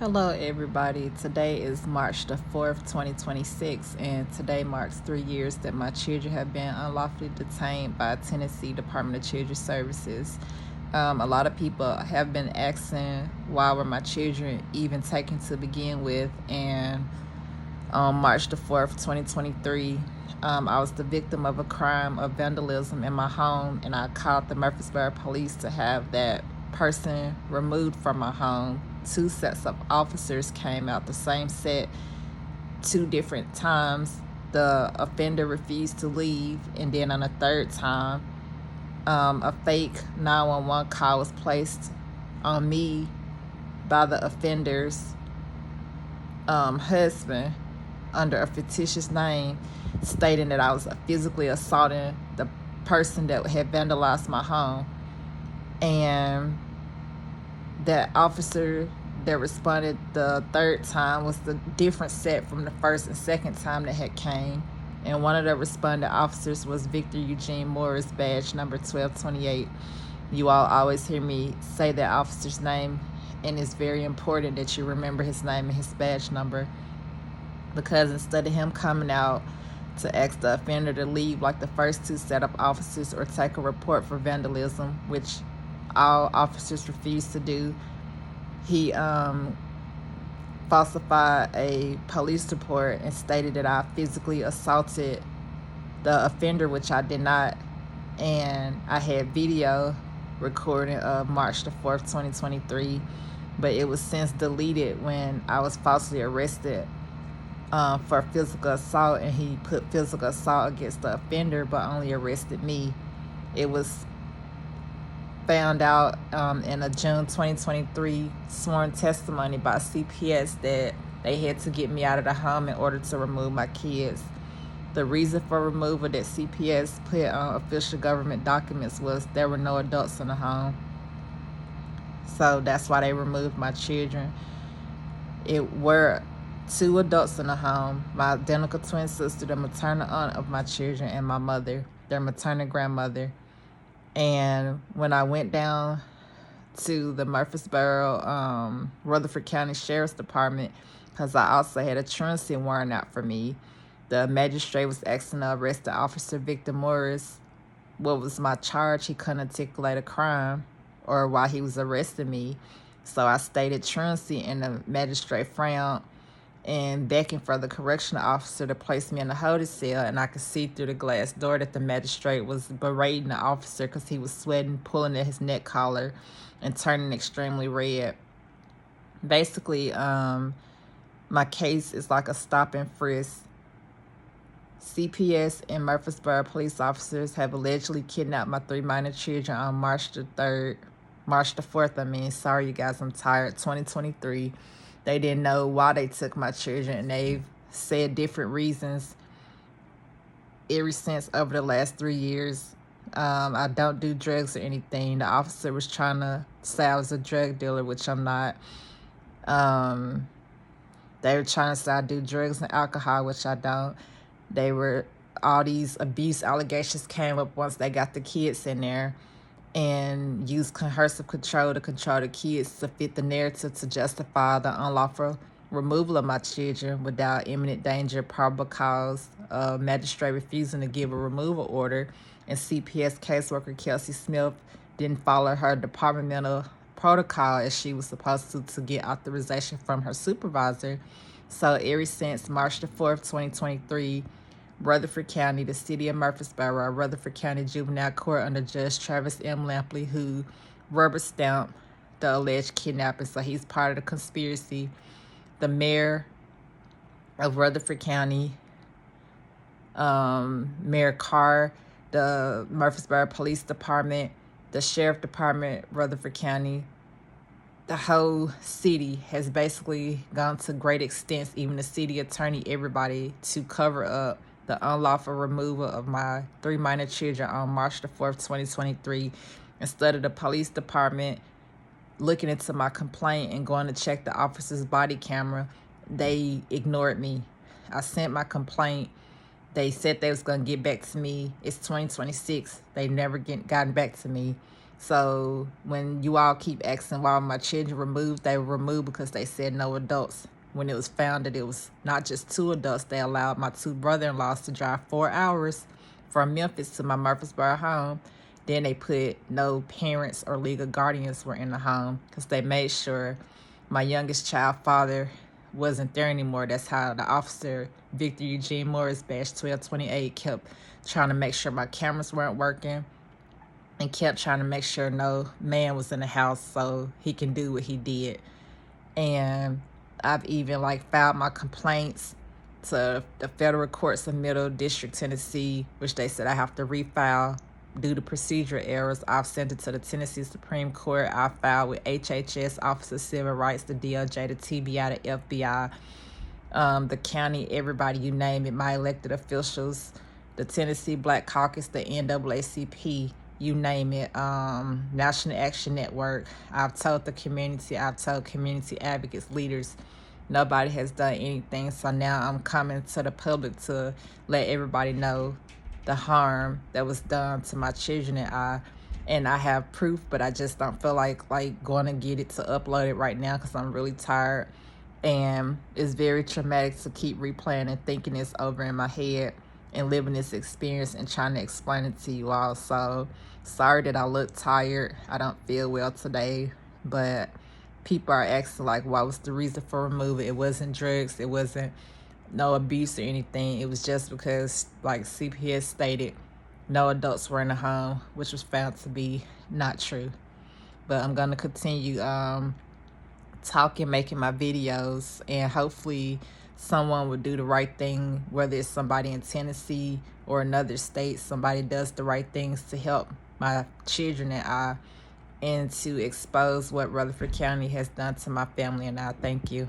Hello everybody, today is March the 4th, 2026, and today marks 3 years that my children have been unlawfully detained by Tennessee Department of Children's Services. A lot of people have been asking why were my children even taken to begin with, and on March the 4th, 2023, I was the victim of a crime of vandalism in my home, and I called the Murfreesboro police to have that person removed from my home. 2 sets of officers came out the same set 2 different times. The offender refused to leave, and then on a 3rd time, a fake 911 call was placed on me by the offender's husband under a fictitious name, stating that I was physically assaulting the person that had vandalized my home. And that officer that responded the 3rd time was the different set from the 1st and 2nd time that had came. And one of the responding officers was Victor Eugene Morris, badge number 1228. You all always hear me say that officer's name, and it's very important that you remember his name and his badge number, because instead of him coming out to ask the offender to leave like the first 2 set of officers or take a report for vandalism, which all officers refused to do, he falsified a police report and stated that I physically assaulted the offender, which I did not. And I had video recording of March the 4th, 2023, but it was since deleted when I was falsely arrested for physical assault, and he put physical assault against the offender but only arrested me. It was found out in a June 2023 sworn testimony by CPS that they had to get me out of the home in order to remove my kids. The reason for removal that CPS put on official government documents was there were no adults in the home. So that's why they removed my children. It were 2 adults in the home: my identical twin sister, the maternal aunt of my children, and my mother, their maternal grandmother. And when I went down to the Murfreesboro, Rutherford County Sheriff's Department, because I also had a truancy warrant out for me, the magistrate was asking to arrest the officer, Victor Morris. What was my charge? He couldn't articulate a crime or why he was arresting me. So I stated truancy, and the magistrate frowned and beckoned for the correctional officer to place me in the holding cell, and I could see through the glass door that the magistrate was berating the officer because he was sweating, pulling at his neck collar, and turning extremely red. Basically, my case is like a stop and frisk. CPS and Murfreesboro police officers have allegedly kidnapped my 3 minor children on March the 4th, sorry you guys, I'm tired, 2023. They didn't know why they took my children, and they've said different reasons ever since over the last 3 years. I don't do drugs or anything. The officer was trying to say I was a drug dealer, which I'm not. They were trying to say I do drugs and alcohol, which I don't. All these abuse allegations came up once they got the kids in there, and used coercive control to control the kids to fit the narrative to justify the unlawful removal of my children without imminent danger, probable cause, magistrate refusing to give a removal order, and CPS caseworker Khelsea Smith didn't follow her departmental protocol as she was supposed to get authorization from her supervisor. So ever since March the 4th, 2023, Rutherford County, the city of Murfreesboro, Rutherford County Juvenile Court under Judge Travis M. Lampley, who rubber stamped the alleged kidnapping, so he's part of the conspiracy. The mayor of Rutherford County, Mayor Carr, the Murfreesboro Police Department, the Sheriff Department, Rutherford County, the whole city has basically gone to great extents, even the city attorney, everybody, to cover up the unlawful removal of my 3 minor children on March the 4th, 2023. Instead of the police department looking into my complaint and going to check the officer's body camera, they ignored me. I sent my complaint. They said they was going to get back to me. It's 2026. They never gotten back to me. So when you all keep asking why my children removed, they were removed because they said no adults. When it was found that it was not just 2 adults, they allowed my 2 brother-in-laws to drive 4 hours from Memphis to my Murfreesboro home. Then they put no parents or legal guardians were in the home because they made sure my youngest child father wasn't there anymore. That's how the officer, Victor Eugene Morris, badge 1228, kept trying to make sure my cameras weren't working and kept trying to make sure no man was in the house so he can do what he did. And I've even filed my complaints to the federal courts of Middle District, Tennessee, which they said I have to refile due to procedural errors. I've sent it to the Tennessee Supreme Court. I filed with HHS, Office of Civil Rights, the DOJ, the TBI, the FBI, the county, everybody, you name it, my elected officials, the Tennessee Black Caucus, the NAACP, you name it, National Action Network. I've told the community, I've told community advocates, leaders. Nobody has done anything. So now I'm coming to the public to let everybody know the harm that was done to my children and I have proof, but I just don't feel like going to get it to upload it right now because I'm really tired. And it's very traumatic to keep replaying and thinking it's over in my head and living this experience and trying to explain it to you all. So sorry that I look tired. I don't feel well today, but people are asking what was the reason for removal? It wasn't drugs. It wasn't no abuse or anything. It was just because, like CPS stated, no adults were in the home, which was found to be not true. But I'm going to continue talking, making my videos, and hopefully someone would do the right thing, whether it's somebody in Tennessee or another state. Somebody does the right things to help my children and to expose what Rutherford County has done to my family and I. Thank you.